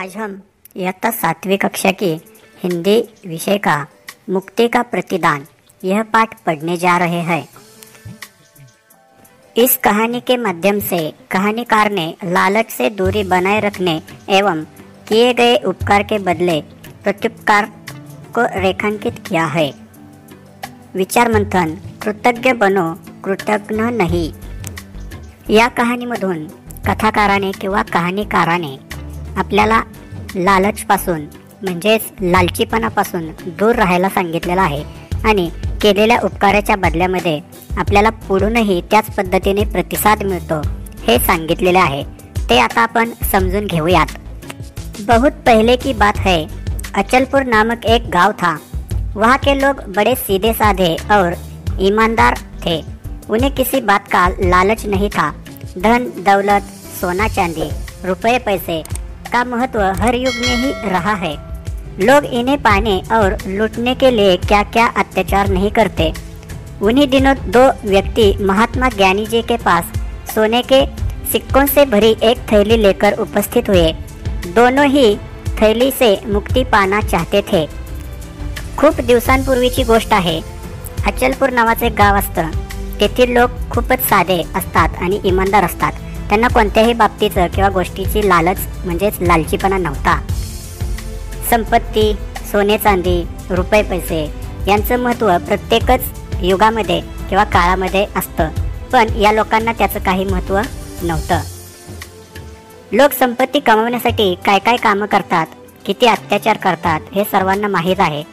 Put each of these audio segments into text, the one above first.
आज हम इयत्ता 7वीं कक्षा की हिंदी विषय का मुक्ति का प्रतिदान यह पाठ पढ़ने जा रहे हैं। इस कहानी के माध्यम से कहानीकार ने लालच से दूरी बनाए रखने एवं किए गए उपकार के बदले प्रत्युपकार को रेखांकित किया है। विचार मंथन, कृतज्ञ बनो, कृतज्ञ नाही। या कहाणीमधून कथाकाराने किंवा कहाणीकाराने आपल्याला लालचपासून म्हणजेच लालचीपणापासून दूर राहायला सांगितलेलं आहे आणि केलेल्या उपकाराच्या बदल्यामध्ये आपल्याला पुढूनही त्याच पद्धतीने प्रतिसाद मिळतो हे सांगितलेले आहे। ते आता आपण समजून घेऊयात। बहुत पहले की बात है, अचलपुर नामक एक गांव था। वहाँ के लोग बड़े सीधे साधे और ईमानदार थे। उन्हें किसी बात का लालच नहीं था। धन दौलत, सोना चांदी, रुपए पैसे का महत्व हर युग में ही रहा है। लोग इन्हें पाने और लूटने के लिए क्या क्या अत्याचार नहीं करते। उन्हीं दिनों दो व्यक्ति महात्मा ज्ञानी जी के पास सोने के सिक्कों से भरी एक थैली लेकर उपस्थित हुए। दोनों ही थैली से मुक्ति पाना चाहते थे। खूप दिवसांपूर्वीची गोष्ट आहे। अचलपूर नावाचे गाव असतं। तेथील लोक खूपच साधे असतात आणि इमानदार असतात। त्यांना कोणत्याही बाबतीचं किंवा गोष्टीची लालच म्हणजेच लालचीपणा नव्हता। संपत्ती, सोने चांदी, रुपये पैसे यांचं महत्त्व प्रत्येकच युगामध्ये किंवा काळामध्ये असतं, पण या लोकांना त्याचं काही महत्त्व नव्हतं। लोक संपत्ती कमवण्यासाठी काय काय कामं करतात, किती अत्याचार करतात हे सर्वांना माहीत आहे।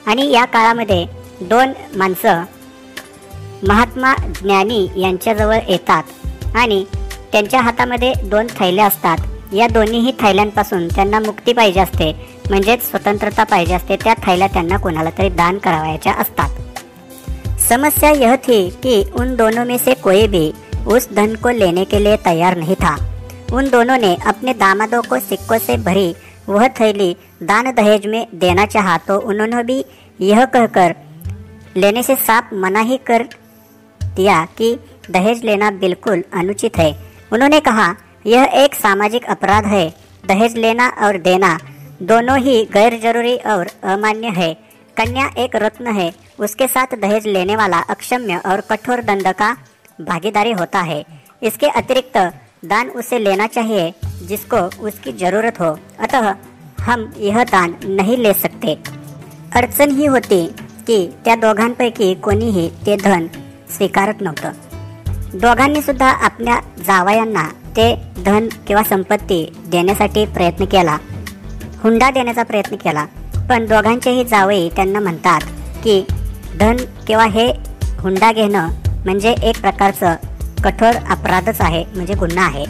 आणि या काळामध्ये दोन माणसं महात्मा ज्ञानी यांच्याजवळ येतात आणि त्यांच्या हातामध्ये दोन थैल्या असतात। या दोन्हीही थैल्यांपासून त्यांना मुक्ती पाहिजे असते, म्हणजेच स्वतंत्रता पाहिजे असते। त्या थैल्या त्यांना कोणाला तरी दान करावायच्या असतात। समस्या यह थी कि उन दोनों में से कोई भी उस धन को लेने के लिए तैयार नहीं था। उन दोनों ने अपने दामादों को सिक्कों से भरी वह थैली दान दहेज में देना चाहा तो उन्होंने भी यह कहकर लेने से साफ मना ही कर दिया कि दहेज लेना बिल्कुल अनुचित है। उन्होंने कहा, यह एक सामाजिक अपराध है। दहेज लेना और देना दोनों ही गैर जरूरी और अमान्य है। कन्या एक रत्न है, उसके साथ दहेज लेने वाला अक्षम्य और कठोर दंड का भागीदारी होता है। इसके अतिरिक्त दान उसे लेना चाहिए जिसको उसकी जरूरत हो। अतः हम यह दान नहीं ले सकते। अडचण ही होती की त्या दोघांपैकी कोणीही ते धन स्वीकारत नव्हतं। दोघांनी सुद्धा आपल्या जावयांना ते धन किंवा संपत्ती देण्यासाठी प्रयत्न केला, हुंडा देण्याचा प्रयत्न केला, पण दोघांचेही जावई त्यांना म्हणतात की धन किंवा हे हुंडा घेणं म्हणजे एक प्रकारचं कठोर अपराधच आहे, म्हणजे गुन्हा आहे,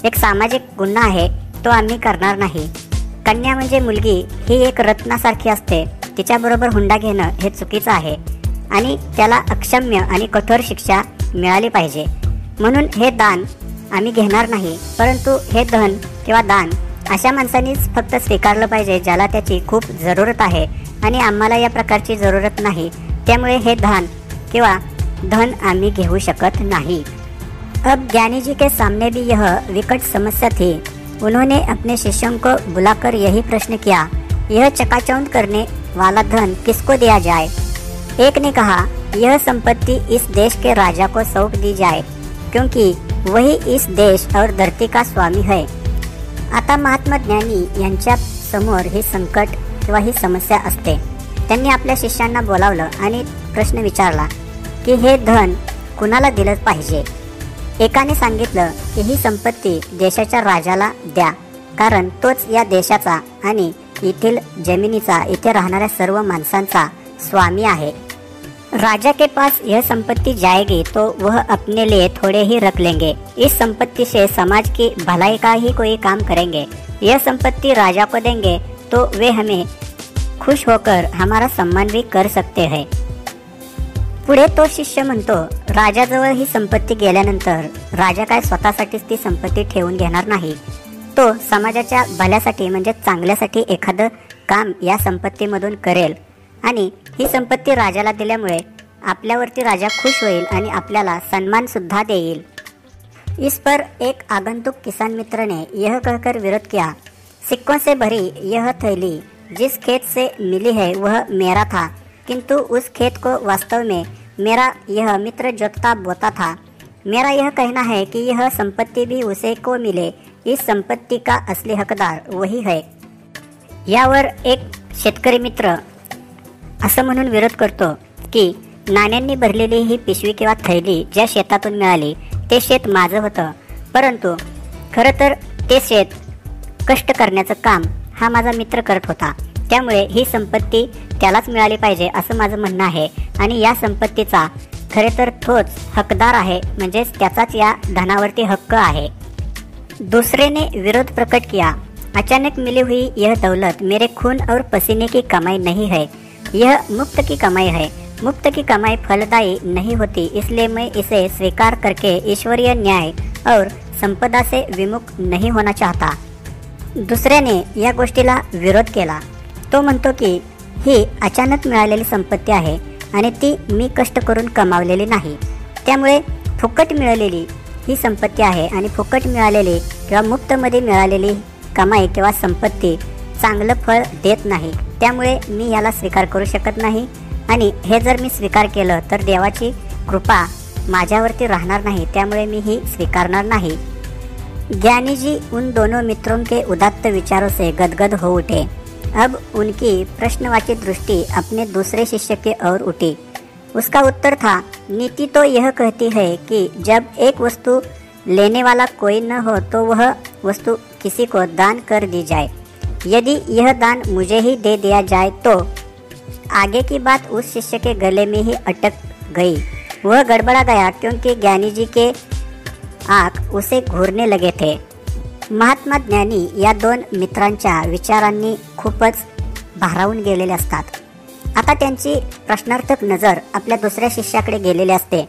एक सामाजिक गुन्हा आहे, तो आम्ही करणार नाही। कन्या म्हणजे मुलगी ही एक रत्नासारखी असते, तिच्याबरोबर हुंडा घेणं हे चुकीचं आहे आणि त्याला अक्षम्य आणि कठोर शिक्षा मिळाली पाहिजे। म्हणून हे दान आम्ही घेणार नाही, परंतु हे धन किंवा दान अशा माणसांनीच फक्त स्वीकारलं पाहिजे ज्याला त्याची खूप जरूरत आहे आणि आम्हाला या प्रकारची जरूरत नाही, त्यामुळे हे दान किंवा धन आम्ही घेऊ शकत नाही। अब ज्ञानी जी के सामने भी यह विकट समस्या थी। उन्होंने अपने शिष्यों को बुलाकर यही प्रश्न किया, यह चकाचौंध करने वाला धन किसको दिया जाए। एक ने कहा, यह संपत्ति इस देश के राजा को सौंप दी जाए, क्योंकि वही इस देश और धरती का स्वामी है। आता महात्मा ज्ञानी यांच्या समोर ही संकट किंवा ही समस्या असते। त्यांनी आपल्या शिष्यांना बोलावलं आणि प्रश्न विचारला की हे धन कुणाला दिलं पाहिजे। एकाने सांगितलं की ही संपत्ती देशाच्या राजाला द्या, कारण तोच या देशाचा आणि येथील जमिनीचा, इथे राहणाऱ्या सर्व माणसांचा स्वामी है। राजा के पास यह संपत्ति जाएगी तो वह अपने लिए थोड़े ही रख लेंगे। इस संपत्ति से समाज की भलाई का ही कोई काम करेंगे। यह संपत्ति राजा को देंगे तो वे हमें खुश होकर हमारा सम्मान भी कर सकते हैं। पुढे तो शिष्य म्हणतो, राजाजवळ ही संपत्ती गेल्यानंतर राजा काय स्वतःसाठीच ती संपत्ती ठेवून घेणार नाही। तो समाजाच्या भल्यासाठी म्हणजे चांगल्यासाठी एखादं काम या संपत्तीमधून करेल आणि ही संपत्ती राजाला दिल्यामुळे आपल्यावरती राजा खुश होईल आणि आपल्याला सन्मान सुद्धा देईल। इस पर एक आगंतुक किसान मित्र ने यह कहकर विरोध किया सिक्कों से भरी यह थैली जिस खेत से मिली है वह मेरा था, किंतु उस खेत को वास्तव में मेरा यह मित्र जोतता बोता था। मेरा यह कहना है कि यह संपत्ति भी उसे को मिले, इस संपत्ति का असली हकदार वही है। यावर एक शेतकरी मित्र असं म्हणून विरोध करतो की नाण्यांनी भरलेली ही पिशवी किंवा थैली ज्या शेतातून मिळाली ते शेत माझं होतं, परंतु खरं तर ते शेत कष्ट करण्याचं काम हा माझा मित्र करत होता, त्यामुळे ही संपत्ती त्यालाच मिळाली पाहिजे असं माझं म्हणणं आहे आणि या संपत्तीचा खरे तर तोच हकदार आहे, म्हणजेच त्याचाच या धनावरती हक्क आहे। दूसरे ने विरोध प्रकट किया, अचानक मिली हुई यह दौलत मेरे खून और पसीने की कमाई नहीं है, यह मुफ्त की कमाई है। मुफ्त की कमाई फलदायी नहीं होती, इसलिए मैं इसे स्वीकार करके ईश्वरीय न्याय और संपदा से विमुख नहीं होना चाहता। दुसऱ्याने या गोष्टीला विरोध केला। तो म्हणतो की ही अचानक मिळालेली संपत्ती आहे आणि ती मी कष्ट करून कमावलेली नाही, त्यामुळे फुकट मिळालेली ही संपत्ती आहे आणि फुकट मिळालेली किंवा मुफ्तमध्ये मिळालेली कमाई किंवा संपत्ती चांगलं फळ देत नाही, त्यामुळे मी याला स्वीकार करू शकत नाही आणि हे जर मी स्वीकार केलं तर देवाची कृपा माझ्यावरती राहणार नाही, त्यामुळे मी ही स्वीकारणार नाही। ज्ञानी जी उन दोनों मित्रों के उदात्त विचारों से गदगद हो उठे। अब उनकी प्रश्नवाची दृष्टि अपने दूसरे शिष्य की ओर उठी। उसका उत्तर था, नीति तो यह कहती है कि जब एक वस्तु लेने वाला कोई न हो तो वह वस्तु किसी को दान कर दी जाए। यदि यह दान मुझे ही दे दिया जाए तो आगे की बात उस शिष्य के गले में ही अटक गई। वह गड़बड़ा गया क्योंकि ज्ञानी जी के आँख उसे घूरने लगे थे। महात्मा ज्ञानी या दोन मित्रांच्या विचारांनी खूपच भारावून गेलेले असतात। आता त्यांची प्रश्नार्थक नजर आपल्या दुसऱ्या शिष्याकडे गेलेली असते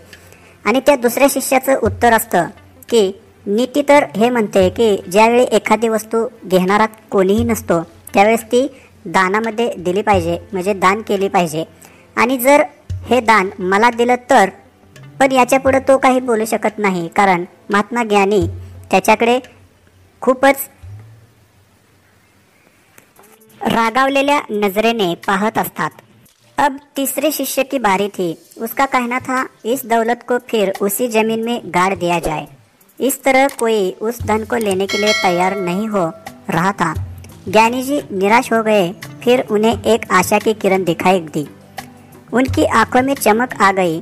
आणि त्या दुसऱ्या शिष्याचं उत्तर असतं की नीती तर हे म्हणते की ज्यावेळी एखादी वस्तू घेणारा कोणीही नसतो त्यावेळेस ती दानामध्ये दिली पाहिजे, म्हणजे दान केली पाहिजे, आणि जर हे दान मला दिलं तर, पण याच्यापुढे तो काही बोलू शकत नाही कारण महात्मा ज्ञानी त्याच्याकडे खूपच रागावलेल्या नजरेने पाहत असतात। अब तीसरे शिष्य की बारी थी। उसका कहना था इस दौलत को फिर उसी जमीन में गाड़ दिया जाए। इस तरह कोई उस धन को लेने के लिए तैयार नहीं हो रहा था। ज्ञानी जी निराश हो गए। फिर उन्हें एक आशा की किरण दिखाई दी। उनकी आंखों में चमक आ गई।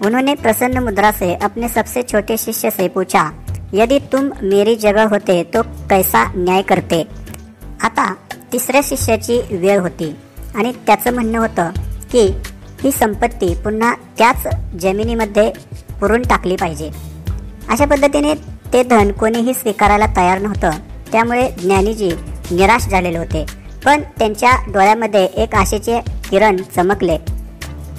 उन्होंने प्रसन्न मुद्रा से अपने सबसे छोटे शिष्य से पूछा, यदि तुम मेरी जगह होते तो कैसा न्याय करते। आता तिसऱ्या शिष्याची वेळ होती आणि त्याचं म्हणणं होतं की ही संपत्ती पुन्हा त्याच जमिनीमध्ये पुरून टाकली पाहिजे। अशा पद्धतीने ते धन कोणीही स्वीकारायला तयार नव्हतं, त्यामुळे ज्ञानीजी निराश झालेले होते। पण त्यांच्या डोळ्यामध्ये एक आशेचे किरण चमकले।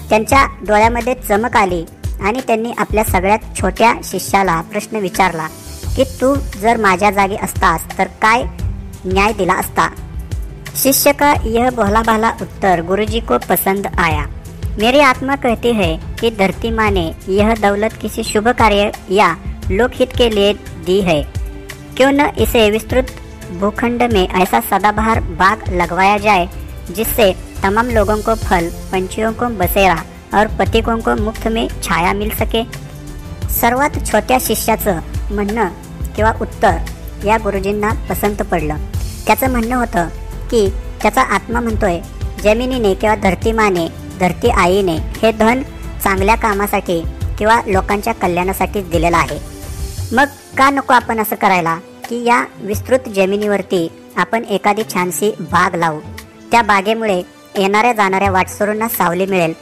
त्यांच्या डोळ्यामध्ये चमक आली आणि त्यांनी आपल्या सगळ्यात छोट्या शिष्याला प्रश्न विचारला कि तू जर माझ्या जागी असतास तर काय न्याय दिला असता। शिष्य का यह भोला भाला उत्तर गुरुजी को पसंद आया। मेरी आत्मा कहती है कि धरती माँ ने यह दौलत किसी शुभ कार्य या लोकहित के लिए दी है। क्यों न इसे विस्तृत भूखंड में ऐसा सदाबहार बाग लगवाया जाए जिससे तमाम लोगों को फल, पंछियों को बसेरा और पथिकों को मुफ्त में छाया मिल सके। सर्वात छोट्या शिष्याचं म्हणणं किंवा उत्तर या गुरुजींना पसंत पडलं। त्याचं म्हणणं होतं की त्याचा आत्मा म्हणतोय जमिनीने किंवा धरती माने, धरती आईने हे धन चांगल्या कामासाठी किंवा लोकांच्या कल्याणासाठी दिलेलं आहे। मग का नको आपण असं करायला की या विस्तृत जमिनीवरती आपण एखादी छानशी बाग लावू। त्या बागेमुळे येणाऱ्या जाणाऱ्या वाटसरूंना सावली मिळेल,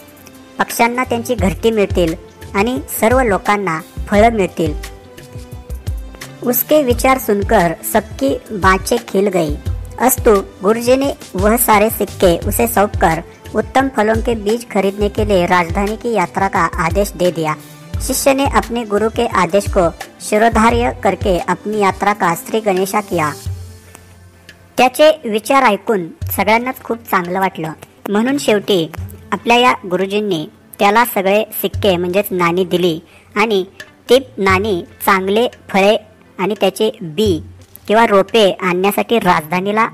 पक्ष्यांना त्यांची घरटी मिळतील आणि सर्व लोकांना फळं मिळतील। उसके विचार सुनकर सबकी बाँचें खिल गई। अस्तु, गुरुजी ने वह सारे सिक्के उसे सौंपकर उत्तम फलों के बीज खरीदने के लिए राजधानी की यात्रा का आदेश दे दिया। शिष्य ने अपने गुरु के आदेश को शिरोधार्य करके अपनी यात्रा का श्री गणेशा किया। त्याचे विचार ऐकून सगळ्यांनाच खूप चांगलं वाटलं, म्हणून शेवटी आपल्या या गुरुजींनी त्याला सगळे सिक्के म्हणजेच नाणी दिली आणि ती नाणी चांगले फळे आणि त्याचे बी किंवा रोपे आणण्यासाठी राजधानीला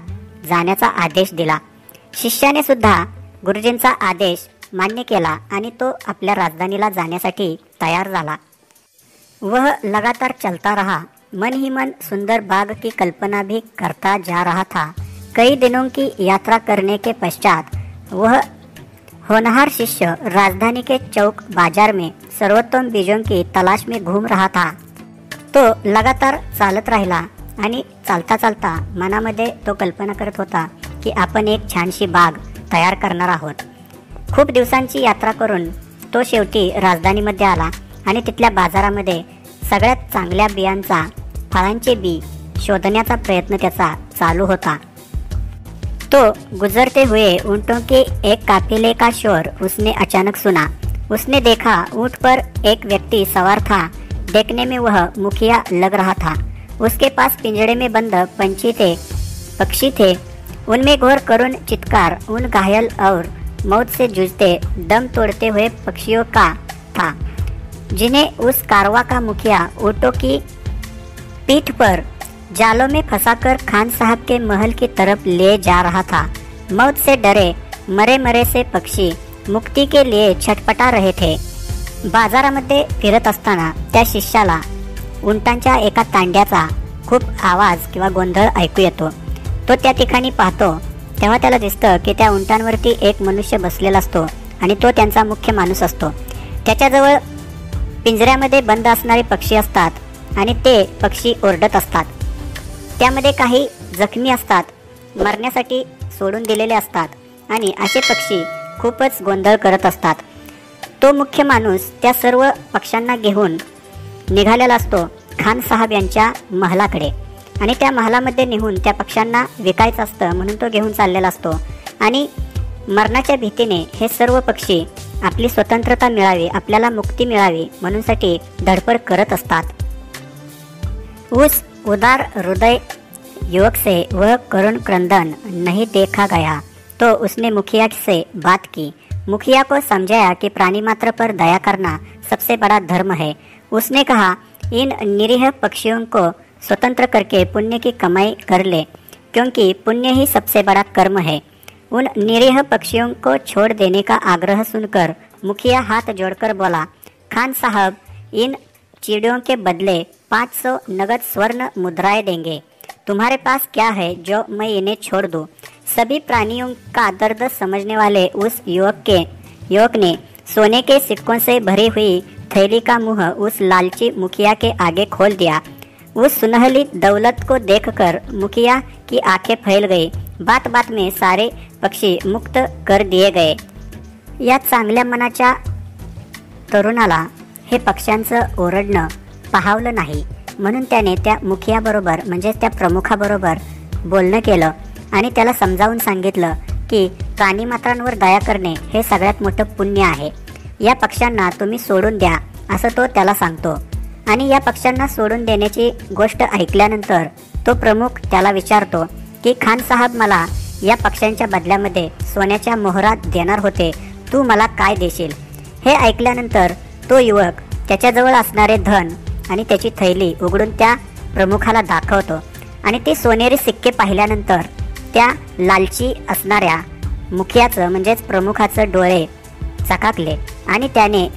जाण्याचा आदेश दिला। शिष्याने सुद्धा गुरुजींचा आदेश मान्य केला आणि तो आपल्या राजधानीला जाण्यासाठी तैयार झाला। वह लगातार चलता रहा। मन ही मन सुंदर बाग की कल्पना भी करता जा रहा था। कई दिनों की यात्रा करने के पश्चात वह होनहार शिष्य राजधानी के चौक बाजार में सर्वोत्तम बीजों की तलाश में घूम रहा था। तो लगातार चालत राहिला आणि चालता चालता मनामध्ये तो कल्पना करत होता की आपण एक छानशी बाग तयार करणार आहोत। खूप दिवसांची यात्रा करून तो शेवटी राजधानीमध्ये आला आणि तिथल्या बाजारामध्ये सगळ्यात चांगल्या बियांचा फळांचे बी शोधण्याचा प्रयत्न त्याचा चालू होता। तो गुजरते हुए ऊँटों के एक काफिले का शोर उसने अचानक सुना। उसने देखा ऊँट पर एक व्यक्ति सवार था। देखने में वह मुखिया लग रहा था। उसके पास पिंजड़े में बंद पक्षी थे। उनमें घोर करुण चित्कार उन घायल और मौत से जूझते दम तोड़ते हुए पक्षियों का था, जिन्हें उस कारवां का मुखिया ऊँटों की पीठ पर जालों में फंसाकर खान साहब के महल की तरफ ले जा रहा था। मौत से डरे मरे मरे से पक्षी मुक्ती के लिए छटपटा रहे थे। बाजारामध्ये फिरत असताना त्या शिष्याला उंटांच्या एका तांड्याचा खूप आवाज किंवा गोंधळ ऐकू येतो। तो त्या ठिकाणी पाहतो तेव्हा त्याला दिसतं की त्या उंटांवरती एक मनुष्य बसलेला असतो आणि तो त्यांचा मुख्य माणूस असतो। त्याच्याजवळ पिंजऱ्यामध्ये बंद असणारे पक्षी असतात आणि ते पक्षी ओरडत असतात। त्यामध्ये काही जखमी असतात, मरण्यासाठी सोडून दिलेले असतात आणि असे पक्षी खूपच गोंधळ करत असतात। तो मुख्य माणूस त्या सर्व पक्ष्यांना घेऊन निघालेला असतो खान साहब यांच्या महलाकडे आणि त्या महलामध्ये नेऊन त्या पक्ष्यांना विकायचं असतं म्हणून तो घेऊन चाललेला असतो आणि मरणाच्या भीतीने हे सर्व पक्षी आपली स्वतंत्रता मिळावी, आपल्याला मुक्ती मिळावी म्हणूनसाठी धडपड करत असतात। उस उदार हृदय युवक से वह करुण क्रंदन नहीं देखा गया तो उसने मुखिया से बात की। मुखिया को समझाया कि प्राणी मात्र पर दया करना सबसे बड़ा धर्म है। उसने कहा, इन निरीह पक्षियों को स्वतंत्र करके पुण्य की कमाई कर ले, क्योंकि पुण्य ही सबसे बड़ा कर्म है। उन निरीह पक्षियों को छोड़ देने का आग्रह सुनकर मुखिया हाथ जोड़कर बोला, खान साहब, इन चिड़ियों के बदले 500 नगद स्वर्ण मुद्राएं देंगे। तुम्हारे पास क्या है जो मैं इन्हें छोड़ दूं? सभी प्राणियों का दर्द समझने वाले उस युवक ने सोने के सिक्कों से भरी हुई थैली का मुंह उस लालची मुखिया के आगे खोल दिया। उस सुनहली दौलत को देखकर मुखिया की आंखें फैल गई। बात बात में सारे पक्षी मुक्त कर दिए गए। या चांगल्या मनाच्या तरुणाला हे पक्ष्यांचं ओरडणं पाहावलं नाही म्हणून त्याने त्या मुखियाबरोबर म्हणजे त्या प्रमुखाबरोबर बोलणं केलं आणि त्याला समजावून सांगितलं की प्राणीमात्रांवर दया करणे हे सगळ्यात मोठं पुण्य आहे। या पक्ष्यांना तुम्ही सोडून द्या असं तो त्याला सांगतो आणि या पक्ष्यांना सोडून देण्याची गोष्ट ऐकल्यानंतर तो प्रमुख त्याला विचारतो की खान साहब, मला या पक्ष्यांच्या बदल्यामध्ये सोन्याच्या मोहरा देणार होते, तू मला काय देशील? हे ऐकल्यानंतर तो युवक त्याच्याजवळ असणारे धन आणि त्याची थैली उघडून त्या प्रमुखाला दाखवतो आणि ते सोनेरी सिक्के पाहिल्यानंतर त्या लालची असणाऱ्या मुखियाचं म्हणजेच प्रमुखाचं डोळे चकाकले आणि त्याने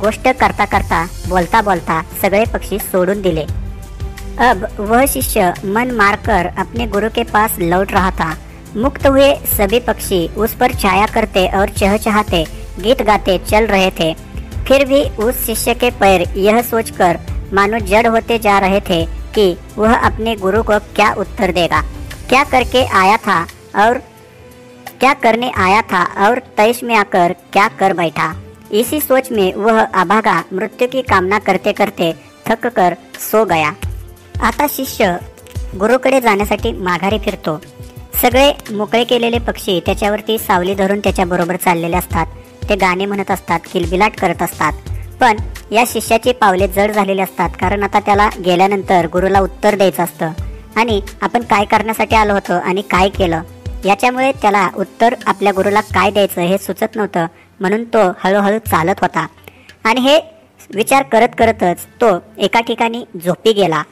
गोष्ट करता करता बोलता बोलता सगळे पक्षी सोडून दिले। अब वह शिष्य मन मारकर अपने गुरु के पास लौट रहा था। मुक्त हुए सभी पक्षी उस पर छाया करते और चहचहाते गीत गाते चल रहे थे। फिर भी उस शिष्य के पैर यह सोचकर मानो जड़ होते जा रहे थे कि वह अपने गुरु को क्या उत्तर देगा, क्या करने आया था और तैश में आकर क्या कर बैठा। इसी सोच में वह अभागा मृत्यू की कामना करते करते थक कर सो गया। आता शिष्य गुरुकडे जाण्यासाठी माघारी फिरतो। सगळे मोकळे केलेले पक्षी त्याच्यावरती सावली धरून त्याच्याबरोबर चाललेले असतात। ते गाणे म्हणत असतात, किलबिलाट करत असतात, पण या शिष्याची पावले जड झालेली असतात कारण आता त्याला गेल्यानंतर गुरुला उत्तर द्यायचं असतं आणि आपण काय करण्यासाठी आलो होतो आणि काय केलं याच्यामुळे त्याला उत्तर आपल्या गुरुला काय द्यायचं हे सुचत नव्हतं म्हणून तो हळूहळू चालत होता आणि हे विचार करत करतच तो एका ठिकाणी झोपी गेला।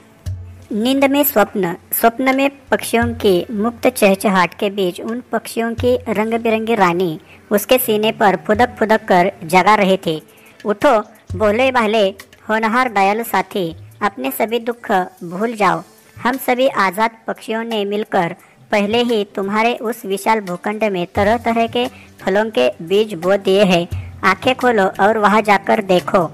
नींद में स्वप्न, स्वप्न में पक्षियों की मुक्त चहचहाट के बीच उन पक्षियों की रंग बिरंगी रानी उसके सीने पर फुदक फुदक कर जगा रही थी। उठो भोले भाले होनहार दयालु साथी, अपने सभी दुख भूल जाओ। हम सभी आज़ाद पक्षियों ने मिलकर पहले ही तुम्हारे उस विशाल भूखंड में तरह तरह के फलों के बीज बो दिए हैं। आंखें खोलो और वहां जाकर देखो।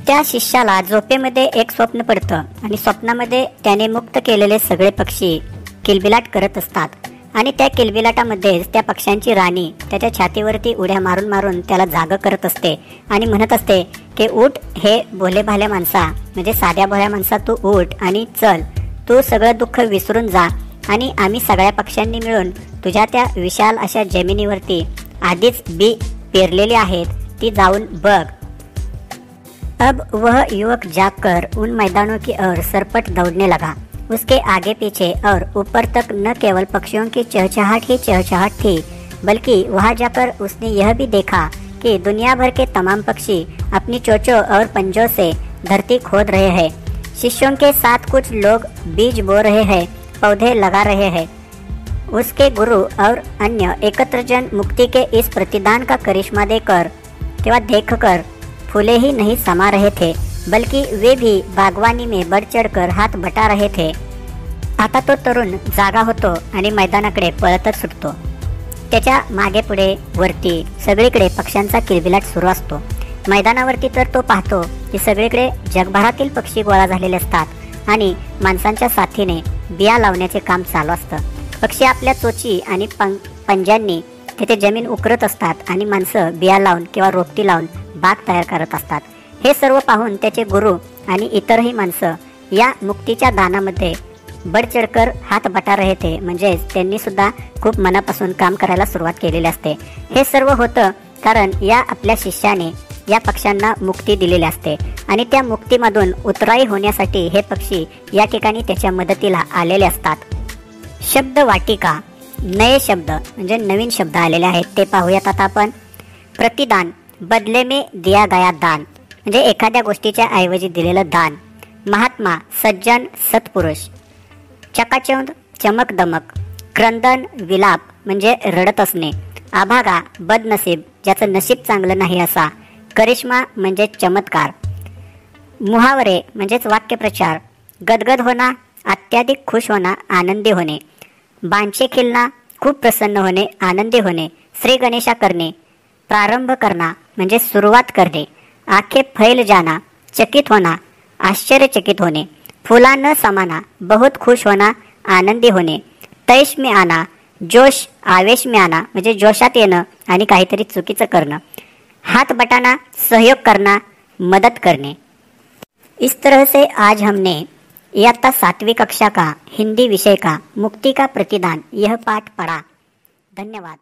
त्या शिष्याला झोपेमध्ये एक स्वप्न पडतं आणि स्वप्नामध्ये त्याने मुक्त केलेले सगळे पक्षी किलबिलाट करत असतात आणि त्या किलबिलाटामध्येच त्या पक्ष्यांची राणी त्याच्या छातीवरती उड्या मारून मारून त्याला जाग करत असते आणि म्हणत असते की उठ हे भोले भाल्या माणसा, म्हणजे साध्या भोळ्या माणसा, तू उठ आणि चल, तू सगळं दुःख विसरून जा आणि आम्ही सगळ्या पक्ष्यांनी मिळून तुझ्या त्या विशाल अशा जमिनीवरती आधीच बी पेरलेली आहेत, ती जाऊन बघ। अब वह युवक जागकर उन मैदानों की ओर सरपट दौड़ने लगा। उसके आगे पीछे और ऊपर तक न केवल पक्षियों की चहचहाट ही चहचहाट थी, बल्कि वहां जाकर उसने यह भी देखा कि दुनिया भर के तमाम पक्षी अपनी चोंचों और पंजों से धरती खोद रहे हैं। शिष्यों के साथ कुछ लोग बीज बो रहे हैं, पौधे लगा रहे हैं। उसके गुरु और अन्य एकत्र जन मुक्ति के इस प्रतिदान का करिश्मा देखकर फूले ही नहीं समा रहे थे, बल्कि वे भी बागवानी में बढ़ चढ़कर हाथ बटा रहे थे। आता तो तरुण जागा होतो आणि मैदानाकडे पळतच सुटतो। त्याच्या मागे पुढे वरती सगळीकडे पक्ष्यांचा किलबिलाट सुरू असतो। मैदानावरती तर तो पाहतो की सगळीकडे जगभरातील पक्षी गोळा झालेले असतात आणि माणसांच्या साथीने बिया लावण्याचे काम चालू असतं। पक्षी आपल्या चोची आणि पंजांनी तिथे जमीन उकरत असतात आणि माणसं बिया लावून किंवा रोपटी लावून बाग तयार करत असतात। हे सर्व पाहून त्याचे गुरु आणि इतरही माणसं या मुक्तीच्या दानामध्ये बडचडकर हात बटा रहे थे, म्हणजे त्यांनी सुद्धा खूप मनापासून काम करायला सुरुवात केलेली असते। हे सर्व होतं कारण या आपल्या शिष्याने या पक्ष्यांना मुक्ती दिलेली असते आणि त्या मुक्तीमधून उतराई होण्यासाठी हे पक्षी या ठिकाणी त्याच्या मदतीला आलेले असतात। शब्द वाटिका, नये शब्द म्हणजे नवीन शब्द आलेले आहेत ते पाहूयात आता आपण। प्रतिदान, बदले में दिया गया दान, म्हणजे एखाद्या गोष्टीच्या ऐवजी दिलेलं दान। महात्मा, सज्जन, सत्पुरुष। चकाचौंध, चमक दमक। क्रंदन, विलाप म्हणजे रडत असणे। आभागा, बदनसीब, ज्याचं नशीब चांगलं नाही असा। करिश्मा म्हणजे चमत्कार। मुहावरे म्हणजेच वाक्यप्रचार। गदगद होना, अत्याधिक खुश होना, आनंदी होणे। बांचे खिलना, खूप प्रसन्न होणे, आनंदी होणे। श्री गणेशा करणे, प्रारंभ करना म्हणजे सुरुवात करणे। आंखें फैल जाना, चकित होना, आश्चर्यचकित होणे। फूला न समाना, बहुत खुश होना, आनंदी होणे। तैश में आना, जोश आवेश में आना म्हणजे जोशात येणं आणि काहीतरी चुकीचं करणं। हाथ बटाना, सहयोग करना, मदद करने। इस तरह से आज हमने इयत्ता 7वीं कक्षा का हिंदी विषय का मुक्ति का प्रतिदान यह पाठ पढ़ा। धन्यवाद।